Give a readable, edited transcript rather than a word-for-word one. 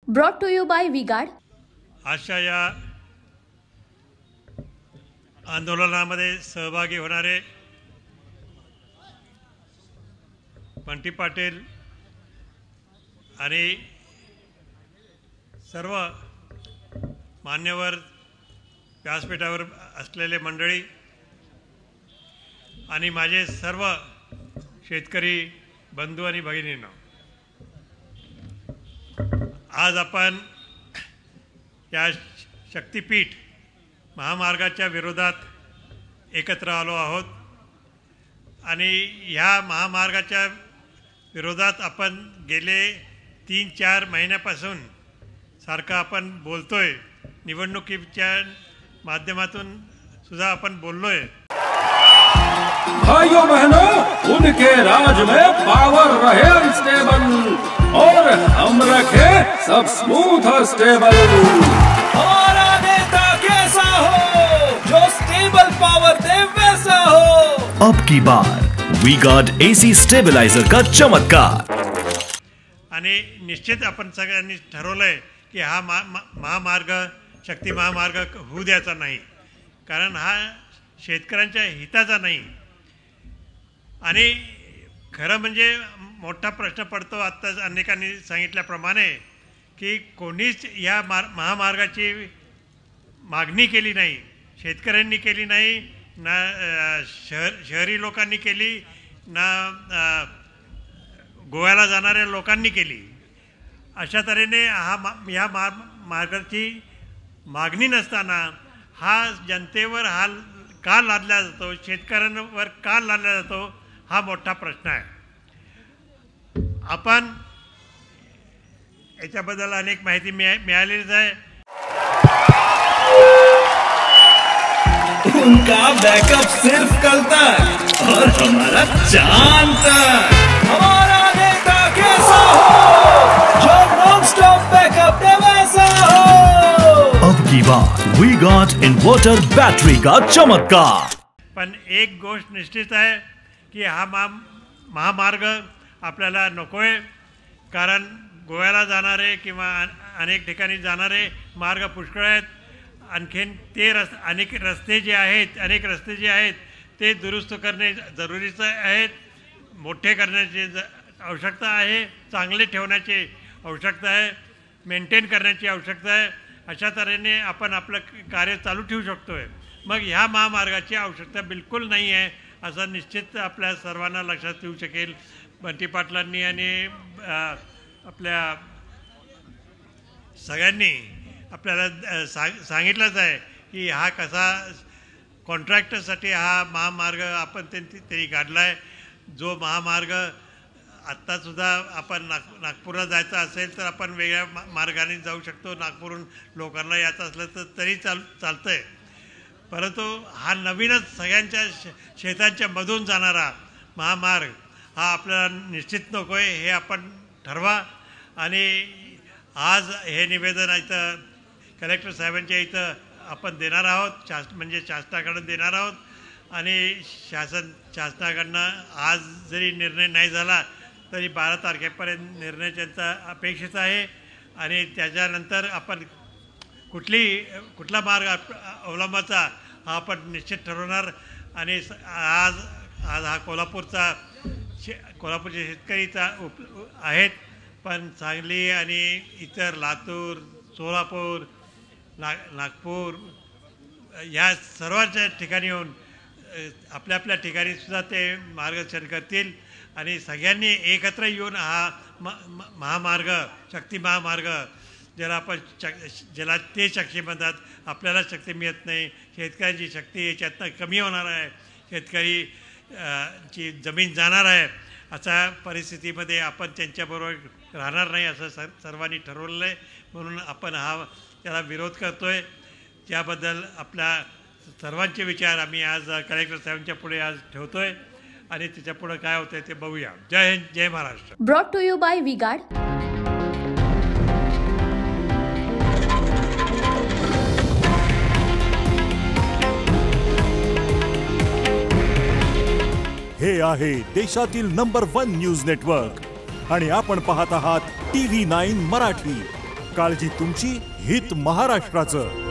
Brought to you by V-Guard. आजच्या या आंदोलनामध्ये सहभागी होणारे बंटी पाटील आणि सर्व मान्यवर व्यासपीठावर असलेले मंडळी आणि माझे सर्व शेतकरी बंधू आणि भगिनींनो, आज आपण या शक्तीपीठ महामार्गाच्या विरोधात एकत्र आलो आहोत आणि ह्या महामार्गाच्या विरोधात आपण गेले 3-4 महिन्यापासून सारखं आपण बोलतोय, निवडणुकीच्या माध्यमातून सुद्धा आपण बोललोय। भाइयों बहनों, उनके राज में पावर रहे अनस्टेबल और हम रखे सब स्मूथ और स्टेबल। हमारा नेता कैसा हो जो स्टेबल पावर दे वैसा हो। अब की बार V-Guard AC स्टेबलाइजर का चमत्कार। आणि निश्चित आपण सगळ्यांनी ठरवलंय की हा महामार्ग शक्ती महामार्ग होऊ द्यायचा नाही, कारण हा शेतकऱ्यांच्या हिताचा नाही। आणि खरं म्हणजे मोठा प्रश्न पडतो, आत्ताच अनेकांनी सांगितल्याप्रमाणे की कोणीच या महामार्गाची मागणी केली नाही, शेतकऱ्यांनी केली नाही, ना शहरी लोकांनी केली, ना गोव्याला जाणाऱ्या लोकांनी केली। अशा तऱ्हेने या मार्गाची मागणी नसताना हा जनतेवर का लादला जातो, शेतकऱ्यांवर का लादला जातो, हा मोठा प्रश्न आहे। आपण याच्याबद्दल अनेक माहिती मिळालेलीच आहे। उनका बैकअप सिर्फ कल तक और हमारा चांद तक। हमारा नेता कैसा हो जो नॉन स्टॉप बैकअप दे वैसा हो। अब की बार V-Guard इन्वर्टर बैटरी का चमत्कार। पण एक गोष्ट निश्चित आहे की हा महामार्ग आपल्याला नकोय, कारण गोव्याला जाणारे किंवा अनेक ठिकाणी जाणारे मार्ग पुष्कळ आहेत। आणखीन अनेक रस्ते जे आहेत ते दुरुस्त करणे जरुरीचं आहेत, मोठे करण्याची आवश्यकता आहे, चांगले ठेवण्याची आवश्यकता आहे, मेंटेन करण्याची आवश्यकता आहे। अशा तऱ्हेने आपण आपलं कार्य चालू ठेवू शकतोय। मग ह्या महामार्गाची आवश्यकता बिलकुल नाही आहे असं निश्चित आपल्या सर्वांना लक्षात येऊ शकेल। बंटी पाटलांनी आणि आपल्या सगळ्यांनी आपल्याला सांगितलंच आहे की हा कसा कॉन्ट्रॅक्टरसाठी हा महामार्ग आपण त्यांनी काढला आहे। जो महामार्ग आत्तासुद्धा आपण नागपूरला जायचं असेल तर आपण वेगळ्या मार्गाने जाऊ शकतो, नागपूरहून लोकांना यायचं असलं तर तरी चालतं आहे। परंतु हा नवीनच सगळ्यांच्या शेतांच्या मधून जाणारा महामार्ग हा आपल्याला निश्चित नको आहे, हे आपण ठरवा। आणि आज हे निवेदन इथं कलेक्टर साहेबांच्या इथं आपण देणार आहोत, म्हणजे शासनाकडून देणार आहोत। आणि शासनाकडनं आज जरी निर्णय नाही झाला तरी 12 तारखेपर्यंत निर्णय त्यांचा अपेक्षित आहे। आणि त्याच्यानंतर आपण कुठला मार्ग अवलंबायचा हा आपण निश्चित ठरवणार। आणि आज हा कोल्हापूरचे शेतकरीचा आहेत, पण सांगली आणि इतर लातूर, सोलापूर, नागपूर या सर्वांच्या ठिकाणी येऊन आपल्या ठिकाणी सुद्धा ते मार्गदर्शन करतील। आणि सगळ्यांनी एकत्र येऊन हा महामार्ग शक्ती महामार्ग ज्याला ते शक्ती म्हणतात, आपल्याला शक्ती मिळत नाही, शेतकऱ्यांची शक्ती याच्यातनं कमी होणार आहे, शेतकरी ची जमीन जाणार आहे। अशा परिस्थितीमध्ये आपण त्यांच्याबरोबर राहणार नाही असं सर्वांनी ठरवलं आहे। म्हणून आपण त्याला विरोध करतोय। त्याबद्दल आपल्या सर्वांचे विचार आम्ही आज कलेक्टर साहेबांच्या पुढे आज ठेवतोय आणि त्याच्या पुढे काय होतंय ते बघूया। जय हिंद, जय Maharashtra. Brought to you by V-Guard. हे आहे देशातील नंबर 1 न्यूज नेटवर्क आणि आपण पाहत आहात TV9 मराठी। काळजी तुमची, हित महाराष्ट्राचं.